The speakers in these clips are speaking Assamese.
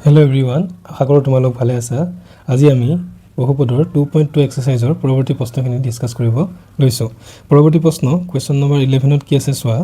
Hello everyone, আশা কৰো তোমালোক ভালে আছা। আজি আমি বহুপদৰ 2.2 এক্সাৰসাইজৰ পৰৱৰ্তী প্ৰশ্নখিনি ডিসকাস কৰিব লৈছো। পৰৱৰ্তী প্ৰশ্ন কোৱেশ্চন নম্বৰ 11 ত কি আছে চোৱা।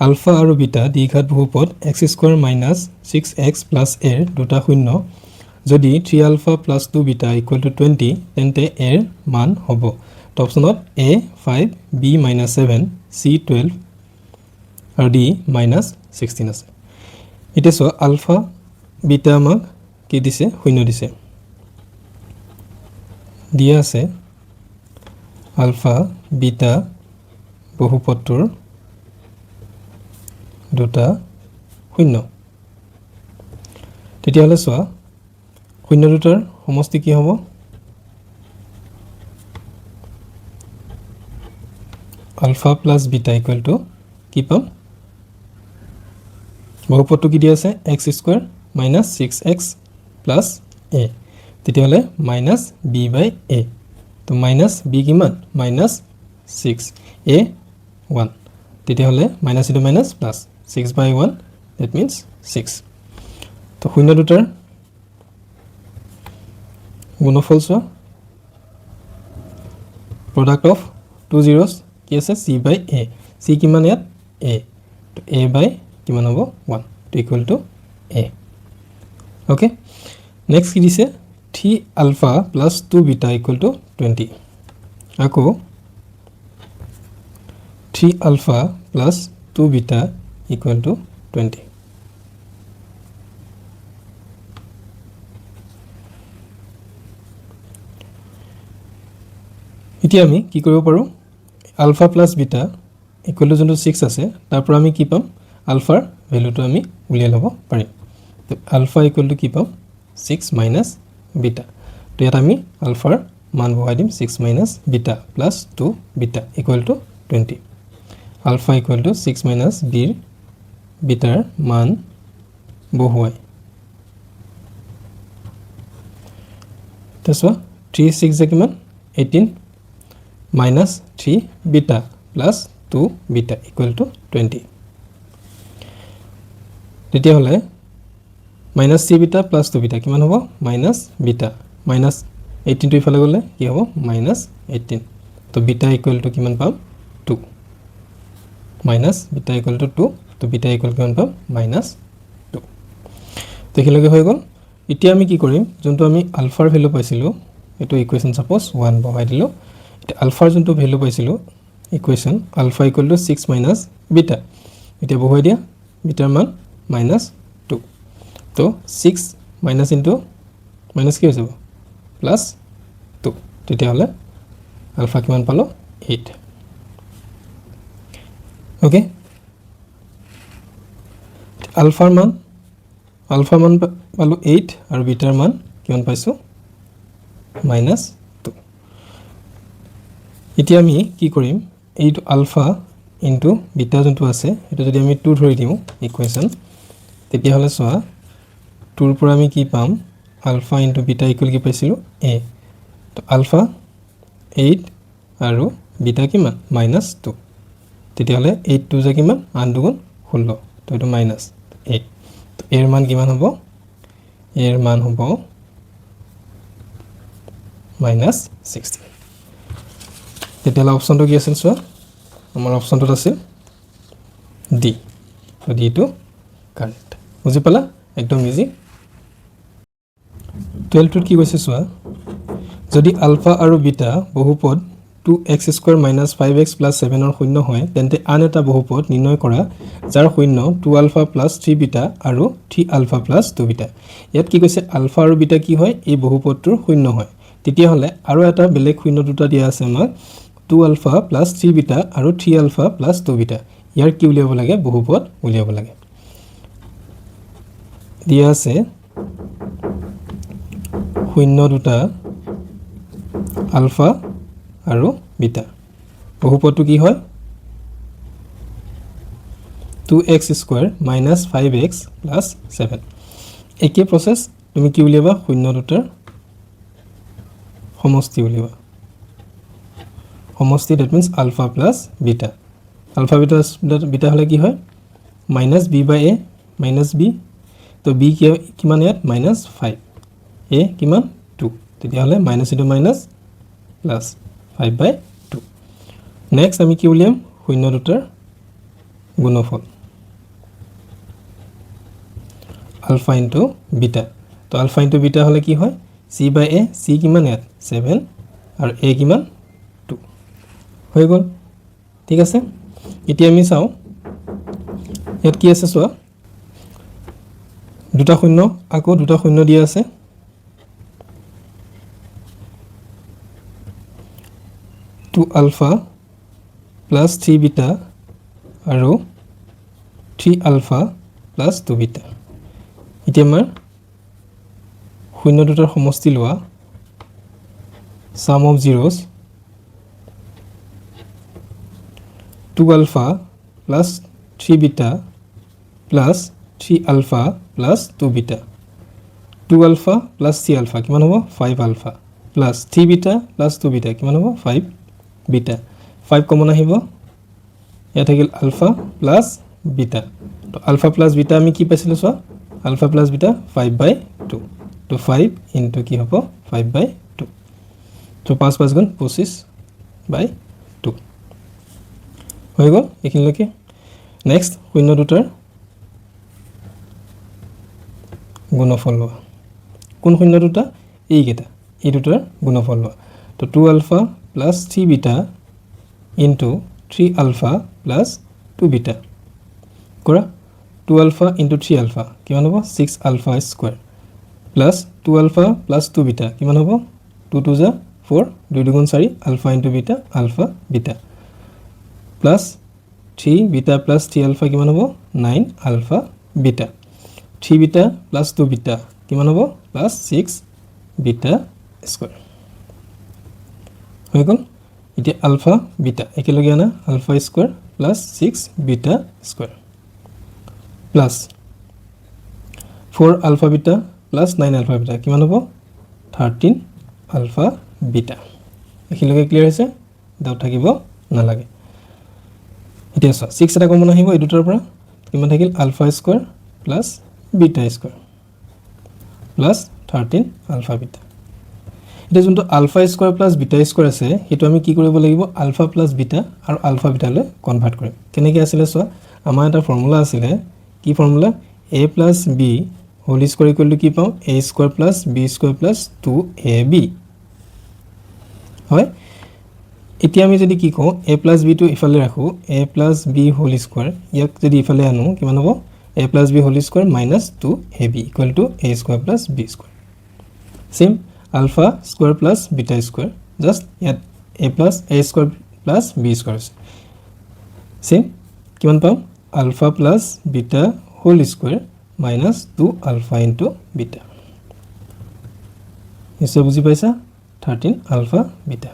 আলফা আৰু বিটা দ্বিঘাত বহুপদ x² - 6x + a ৰ দুটা শূন্য যদি 3 আলফা + 2 বিটা = 20 তেন্তে a ৰ মান হ'ব। তো অপচনত a 5 b - 7 c 12 আৰু d - 16 আছে। এটা চোৱা আলফা বিটা আমাক কি দিছে শূন্য দিছে দিয়া আছে আলফা বিটা বহুপদটোৰ দুটা শূন্য তেতিয়া হলে চোৱা শূন্য দুটাৰ সমষ্টি কি হ'ব আলফা প্লাস বিটা = কি পাম বহুপদটো কি দিয়া আছে x² - 6x + a তেতিয়া হলে -b/a তো -b কিমান -6 a 1 তেতিয়া হলে -+ 6/1 that means 6 তো শূন্য দুটাৰ গুণফল চোৱা product of two zeros কি আছে c/a c কিমান ইয়াত a তো a by কিমান হ'ব 1 to a okay next কি দিছে 3 alpha plus 2 beta = 20 আকৌ 3 alpha plus 2 beta = 20 এতিয়া আমি কি কৰিব পাৰো alpha plus beta = যোনটো 6 আছে তাৰ পৰা আমি কি পাম আলফাৰ ভ্যালুটো আমি উলিয়াই ল'ব পাৰিম তো আলফা = কি পাম 6 minus beta তো ইয়াত আমি আলফাৰ মান বহাই দিম 6 - beta plus 2 beta = 20 ULFA = 6 - b bitter মান বহুৱাই তাছবা 3 6 কিমান 18 - 3 beta plus 2 beta = 20 তেতিয়া হলে -c beta plus 2 beta কিমান হ'ব -beta -18 টো ইফালে গলে কি হ'ব -18 তো beta = কিমান পাম 2 beta = 2 তো beta = কিমান পাম -2 তো একেলগে হৈ গল এতিয়া আমি কি কৰিম যোনটো আমি আলফাৰ ভ্যালু পাইছিলো এটো ইকুৱেচন সাপোজ 1 বহাই দিলো এটা আলফাৰ যোনটো ভ্যালু পাইছিলো ইকুৱেচন আলফা = 6 - beta এতিয়া বহাই দিয়া বিটাৰ মান -2 তো 6 মাইনাস ইনটু মাইনাস কি হৈ যাব +2 তেতিয়া হলে আলফা কিমান পালো 8 ওকে আলফা মান পালো 8 আৰু বিটাৰ মান কিমান পাইছো -2 এতিয়া আমি কি কৰিম এইটো আলফা ইনটু বিটা যোনটো আছে এটা যদি আমি 2 ধৰি দিও ইকুৱেচন তেতিয়া হলে চোৱা 2 পৰা আমি কি পাম আলফা ইনটু বিটা = কি পাইছিলো a তো আলফা 8 আৰু বিটা কিমান -2 তেতিয়া হলে 8 2 যা কিমান 8 2 16 তো এটো -8 তো এৰ মান কিমান হ'ব এৰ মান হ'ব -16 তেতিয়া হলে অপচনটো কি আছিল চোৱা আমাৰ অপচনটোত আছে ডি তো ডি টো কাৰেক্ট বুজি পালা একদম ইজি 12 টোত কি কৈছে চোৱা যদি আলফা আৰু বিটা বহুপদ 2x² - 5x + 7 ৰ শূন্য হয় তেন্তে আন এটা বহুপদ নিৰ্ণয় কৰা যাৰ শূন্য 2 আলফা + 3 বিটা আৰু 3 আলফা + 2 বিটা ইয়াত কি কৈছে আলফা আৰু বিটা কি হয় এই বহুপদটোৰ শূন্য হয় তেতিয়া হলে আৰু এটা বেলেগ শূন্য দুটা দিয়া আছে আমাক 2 আলফা + 3 বিটা আৰু 3 আলফা + 2 বিটা ইয়াৰ কি উলিয়াব লাগে বহুপদ উলিয়াব লাগে দিয়া আছে শূন্য দুটা আলফা আৰু বিটা বহুপদটো কি হয় 2x² - 5x + 7 একে প্ৰসেস তুমি কি উলিয়াবা শূন্য দুটাৰ সমষ্টি উলিয়াবা সমষ্টি that means alpha plus beta alpha beta হলে কি হয় -b/a - b তো b কিমান ইয়াত -5 a কিমান 2 তেতিয়াহ'লে minus into minus plus 5/2 next আমি কি উলিয়াম শূন্য দুটাৰ গুণফল আলফা ইনটু বিটা তো আলফা ইনটু বিটা হলে কি হয় c/a c কিমান ইয়াত 7 আৰু a কিমান 2 হৈ গ'ল ঠিক আছে এতিয়া আমি চাও ইয়াত কি আছে চোৱা দুটা শূন্য আকৌ দুটা শূন্য দিয়া আছে 2 alpha plus 3 beta আৰু 3 alpha plus 2 beta এতিয়া আমাৰ শূন্য দুটাৰ সমষ্টি লোৱা sum of zeros 2 alpha plus 3 beta plus 3 alpha plus 2 beta 2 alpha plus 3 alpha কিমান হ'ব 5 alpha plus 3 beta plus 2 beta কিমান হ'ব 5 beta 5 কমন আহিব ইয়াত থাকিল alpha plus beta তো alpha plus beta আমি কি পাইছিলো সো alpha plus beta 5/2 তো 5 into কি হ'ব 5/2 তো 5 5 গুণ 25/2 হৈ গ'ল এখিনলৈকে নেক্সট শূন্য দুটাৰ গুণফল লোৱা কোন শূন্য দুটা এইকেইটা এই দুটাৰ গুণফল লোৱা তো 2 alpha plus 3 beta into 3 alpha plus 2 beta কৰা 2 alpha into 3 alpha কিমান হ'ব 6 alpha square plus 2 alpha plus 2 beta কিমান হ'ব 2 2 যা 4 2 2 গুণ 4 alpha into beta alpha beta plus 3 beta plus 3 alpha কিমান হ'ব 9 alpha beta 3 beta plus 2 beta কিমান হ'ব plus 6 beta square হৈ গ'ল এতিয়া alpha beta একেলগে আনা alpha square plus 6 beta square plus 4 alpha beta plus 9 alpha beta কিমান হ'ব 13 alpha beta একেলগে ক্লিয়াৰ হৈছে দাও থাকিব নালাগে এতিয়া 6 এটা কমন আহিব এই দুটাৰ পৰা কিমান থাকিল alpha square plus beta square plus 13 alpha beta এটা যোনটো alpha square plus beta square আছে হেতু আমি কি কৰিব লাগিব alpha plus beta আৰু alpha beta লৈ কনভাৰ্ট কৰিম কেনেকৈ আছিল সো আমাৰ এটা ফৰ্মুলা আছিল কি formula a plus b whole square equal to কি পাও a square plus b square plus 2ab হয় এতিয়া আমি যদি কি কও a plus b টো ইফালে ৰাখো a plus b whole square ইয়াক যদি ইফালে আনো কিমান হ'ব a plus b whole square minus 2ab equal to a square plus b square same alpha square plus beta square just yet a plus a square plus b square same কিমান পাম alpha plus beta whole square minus 2 alpha into beta নিশ্চয় বুজি পাইছা 13 alpha beta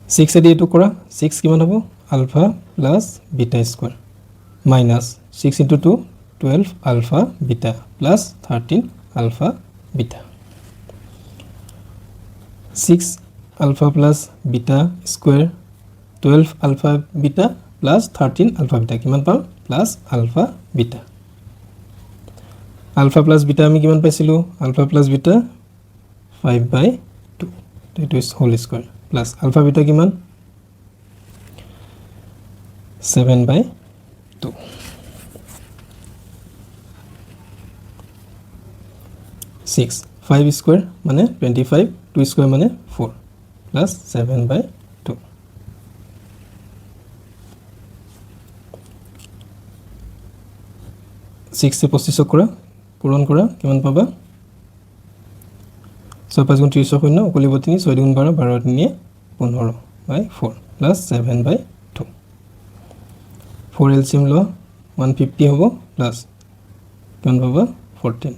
6 এদি এটো কৰা 6 কিমান হ'ব alpha plus beta square minus 6 into 2 12 alpha beta plus 13 alpha beta 6 alpha plus beta square 12 alpha beta plus 13 alpha beta কিমান পাম plus alpha beta alpha plus beta আমি কিমান পাইছিলো alpha plus beta 5/2 it is whole square plus alpha beta কিমান 7/2 6 5 square মানে 25 2 square মানে 4 plus 7/2 6 से 25 কৰা পূৰণ কৰা কিমান পাবা 6 5 গুণ 30 শূন্য উকলিব 3 6 গুণ 12 12 3 15/4 plus 7/2 4 LCM লো 150 হ'ব plus কিমান পাবা 14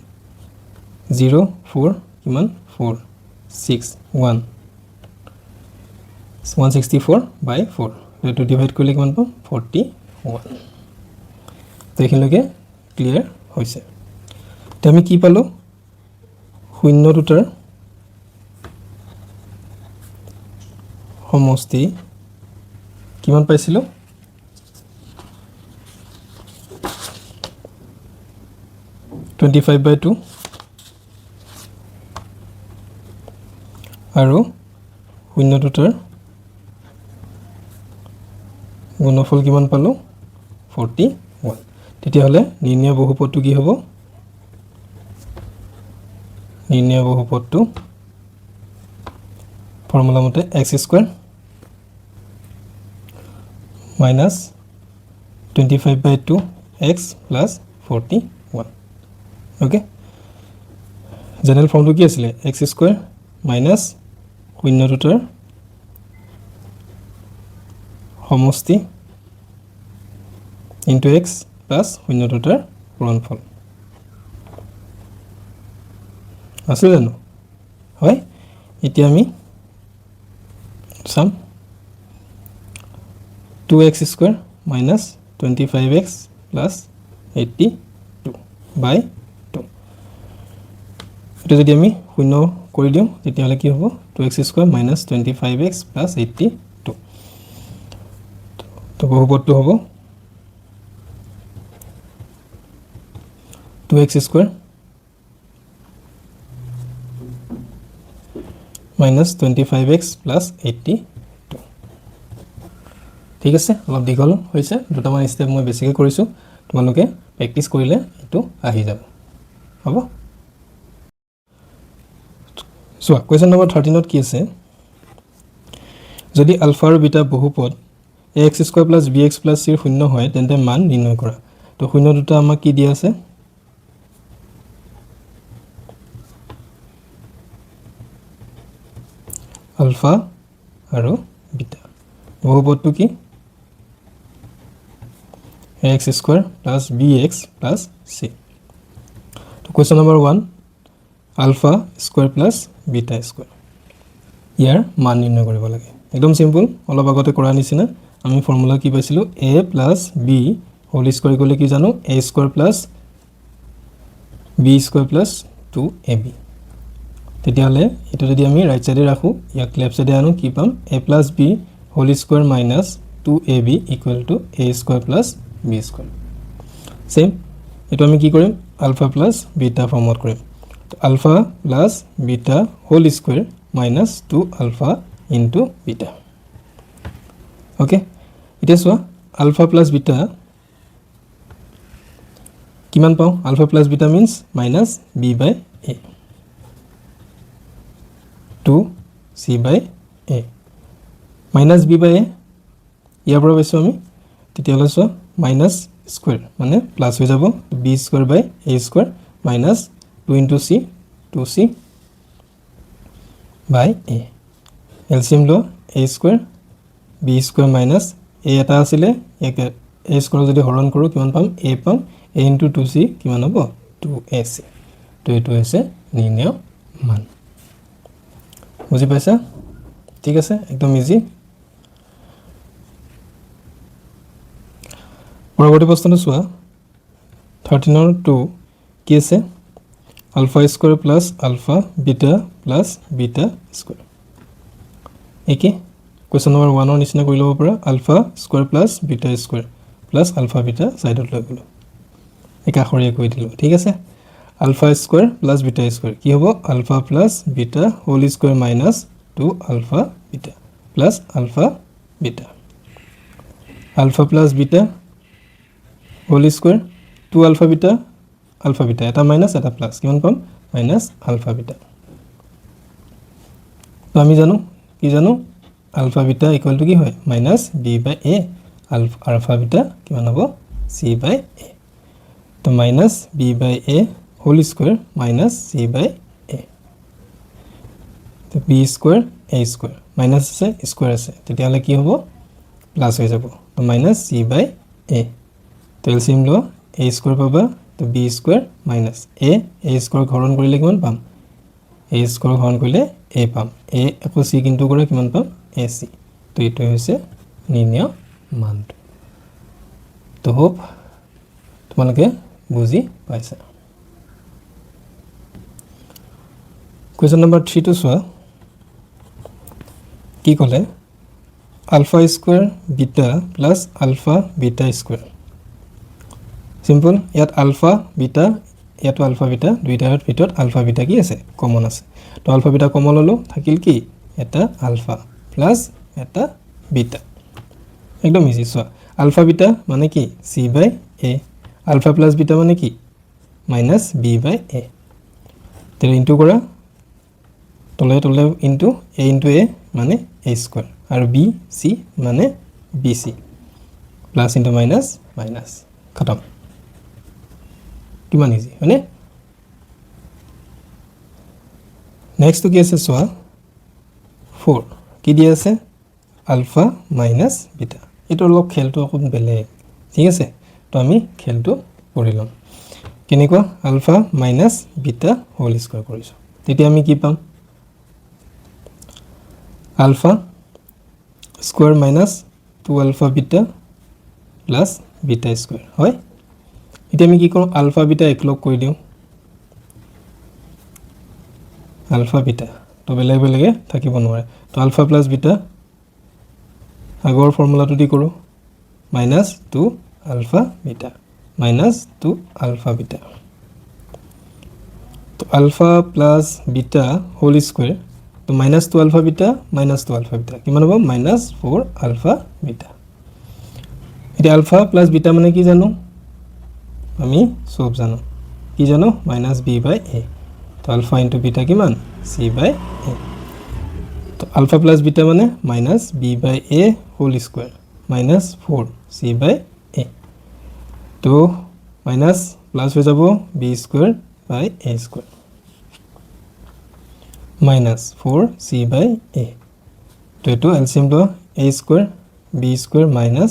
0 4 কিমান 4 6 1 164/4 এটো ডিভাইড কৰিলে কিমান পাম 41 দেখিলকে ক্লিয়াৰ হৈছে তে আমি কি পালো শূন্য দুটাৰ সমষ্টি কিমান পাইছিলো 25/2 আৰু শূন্য দুটাৰ গুণফল কিমান পালো 41 তেতিয়াহলে নিৰ্ণয় বহুপদটো কি হ'ব নিৰ্ণয় বহুপদটো ফৰ্মুলা মতে x² minus 25/2 x plus 41 okay general form to কি আছিল x² minus শূন্য দুটাৰ সমষ্টি into x plus শূন্য দুটাৰ পূৰণফল আছে জানো হয় এতিয়া আমি sum 2x² minus 25x plus 82 by 2 এটা যদি আমি শূন্য কৰি দিও তেতিয়াহলে কি হ'ব 2x² minus 25x plus 82 তো বহুপদটো হ'ব 2x² minus 25x plus 82 ঠিক আছে অলপ দীঘল হৈছে দুটামান স্টেপ মই বেছিকৈ কৰিছো তোমালোকে প্ৰেক্টিস কৰিলে এটো আহি যাব হ'ব সো কোৱেশ্চন নম্বৰ 13 ত কি আছে যদি আলফা আৰু beta বহুপদ ax² plus bx plus c শূন্য হয় তেন্তে মান নিৰ্ণয় কৰা তো শূন্য দুটা আমাক কি দিয়া আছে আলফা আৰু বিটা বহুপদটো কি ax² plus bx plus c তো question number 1 alpha square plus beta square ইয়াৰ মান নিৰ্ণয় কৰিব লাগে একদম সিম্পল অলপ আগতে কৰা নিচিনা আমি ফৰ্মুলা কি পাইছিলো a plus b whole square কৰিলে কি জানো a square plus b square plus 2ab তেতিয়ালে এটা যদি আমি ৰাইট সাইডে ৰাখো ইয়াক লেফট সাইডে আনো কি পাম a plus b whole square minus 2ab equal to a square plus b square same এটো আমি কি কৰিম আলফা প্লাস বিটা ফৰ্মত কৰিম তো alpha plus beta whole square minus 2 alpha into beta okay এটা সোয়া আলফা প্লাস বিটা কিমান পাও alpha plus beta means minus b by a 2 c by a minus b by a ইয়াৰ পৰা পাইছো আমি তেতিয়ালে সোয়া minus square মানে প্লাস হৈ যাব b square by a square minus 2 into c 2c by a LCM লো a square b square minus a এটা আছিলে a square যদি হৰণ কৰো কিমান পাম a পাম a into 2c কিমান হ'ব 2ac তো এটো হৈছে নিৰ্ণয় মান বুজি পাইছা ঠিক আছে একদম ইজি পৰৱৰ্তী প্ৰশ্নটো চোৱা 13 ৰ 2 কি আছে alpha square plus alpha beta plus beta square একে question number 1 ৰ নিচিনা কৰি ল'ব পৰা alpha square plus beta square plus alpha beta সাইডত লৈ গলো একা খৰিয়ে কৈ দিলো ঠিক আছে alpha square plus beta square কি হ'ব alpha plus beta whole square minus 2 alpha beta plus alpha beta alpha plus beta whole square 2 alpha beta এটা মাইনাস এটা প্লাস কিমান পাম মাইনাস আলফা বিটা তো আমি জানো কি জানো আলফা বিটা ইকুয়াল টু কি হয় minus b by a alpha beta কিমান হ'ব c বাই a তো minus b by a whole square minus c by a তো b square a square minus আছে স্কয়ার আছে তেতিয়ালে কি হ'ব প্লাস হৈ যাব তো মাইনাস c বাই a তো এলসিএম লো a স্কয়ার পাবা তো b square minus a square হৰণ কৰিলে কিমান পাম a square হৰণ কৰিলে a পাম a আকৌ c কিন্তু কৰে কিমান পাম ac তো এটো হৈছে নিৰ্ণয় মান তো হোপ তোমালোকে বুজি পাইছা কোৱেশ্চন নম্বৰ 3 টো চোৱা কি ক'লে alpha square beta plus alpha beta square Simple. Yat alpha, beta ইয়াতো আলফা বিটা দুইটাৰ ভিতৰত আলফা বিটা কি আছে কমন আছে তো আলফা বিটা কমন ললো থাকিল কি এটা আলফা প্লাস এটা বিটা একদম ইজি সো আলফা বিটা মানে কি c by a alpha plus beta মানে কি মাইনাস b বাই a তেৰে ইনটু কৰা তলে তলে ইনটু a ইনটু a মানে a স্কয়াৰ আৰু b c মানে bc plus into minus minus খতম কিমান ইজি মানে নেক্সট কি আছে সোয়া 4 কি দি আছে আলফা মাইনাস বিটা এটো লক খেলটো অকন বেলে ঠিক আছে তো আমি খেলটো কৰি লম কেনেকুৱা alpha minus beta whole square কৰিছো তেতিয়া আমি কি পাম alpha square minus 2 alpha beta plus beta square হয় এতিয়া আমি কি কৰোঁ আলফা বিটা একলগ কৰি দিও আলফা বিটা তো বেলেগ বেলেগে থাকিব নোৱাৰে তো আলফা প্লাস বিটা আগৰ ফৰ্মুলাটো দি কৰো minus 2 alpha beta minus 2 alpha beta তো alpha plus beta whole square তো minus 2 alpha beta minus 2 alpha beta কিমান হ'ব মাইনাস 4 আলফা বিটা এটা আলফা প্লাস বিটা মানে কি জানো আমি সব জানো কি জানো মাইনাস b বাই a তো আলফা ইনটু বিটা কিমান c বাই a তো আলফা প্লাস বিটা মানে minus b by a whole square minus 4 c by a তো মাইনাস প্লাস হৈ যাব b square by a square minus 4 c by a তো এটো এলসিএম লো a square b square minus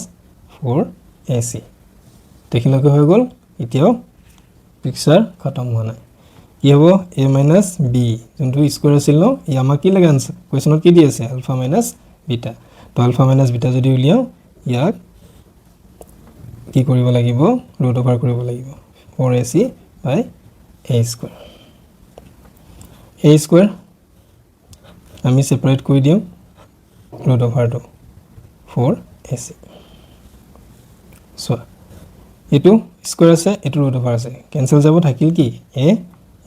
4 ac দেখিলকে হৈ গল এতিয়াও পিকচার খতম হোৱা নাই কি হ'ব a মাইনাস b যোনটো স্কয়াৰ আছিল ন ই আমাক কি লাগে আনসাৰ কোৱেশ্যনত কি দি আছে আলফা মাইনাস বিটা তো আলফা মাইনাস বিটা যদি উলিয়াও ইয়াক কি কৰিব লাগিব ৰুট ওভাৰ কৰিব লাগিব 4ac by a square a square আমি সেপাৰেট কৰি দিও ৰুট ওভাৰটো 4ac সো এটো স্কয়াৰ আছে এটো ৰুট ওভাৰ আছে ক্যান্সেল যাব থাকিল কি a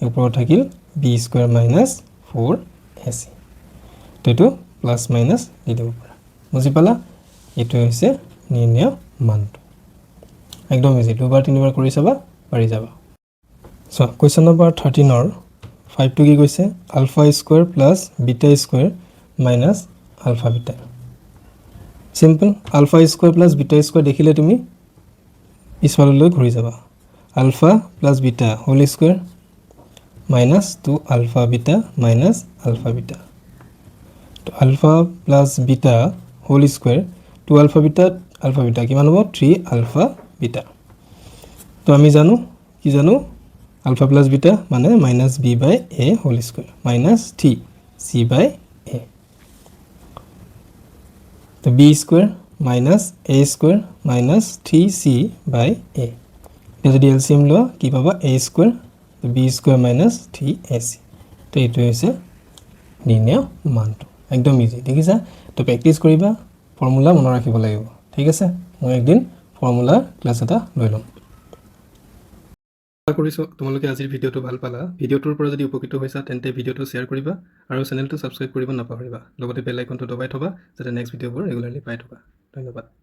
ওপৰত থাকিল b স্কয়াৰ মাইনাস 4ac তো এটো প্লাস মাইনাস দি দিব পাৰা বুজি পালা এটো হৈছে নিৰ্ণয় মানটো একদম ইজি দুবাৰ তিনিবাৰ কৰি চাবা পাৰি যাবা সো কোৱেশ্চন নম্বৰ 13 ৰ 5 টো কি কৈছে alpha square plus beta square minus alpha beta simple alpha square plus beta square দেখিলে তুমি পিছফাললৈ ঘূৰি যাবা alpha plus beta whole square minus 2 alpha beta minus alpha beta তো alpha plus beta whole square 2 alpha beta কিমান হ'ব 3 আলফা বিটা তো আমি জানো কি জানো আলফা প্লাস বিটা মানে minus b by a whole square minus 3 c by a তো b square minus a square minus 3c by a এটা যদি এলসিএম লও কি পাবা a স্কয়ার তো b স্কয়ার মাইনাস 3ac তো এটো হৈছে নিৰ্ণয় মানটো একদম ইজি দেখিছা তো প্ৰ্যাকটিস কৰিবা ফৰ্মুলা মনত ৰাখিব লাগিব ঠিক আছে মই একদিন ফৰ্মুলা ক্লাস এটা লৈ লম আশা কৰিছো তোমালোকে আজিৰ ভিডিওটো ভাল পালা ভিডিওটোৰ পৰা যদি উপকৃত হৈছা তেন্তে ভিডিওটো শেয়াৰ কৰিবা আৰু চেনেলটো সাবস্ক্ৰাইব কৰিব নাপাহৰিবা লগতে বেল আইকনটো দবাই থবা যাতে নেক্সট ভিডিওবোৰ ৰেগুলাৰলি পাই থকা ধন্যবাদ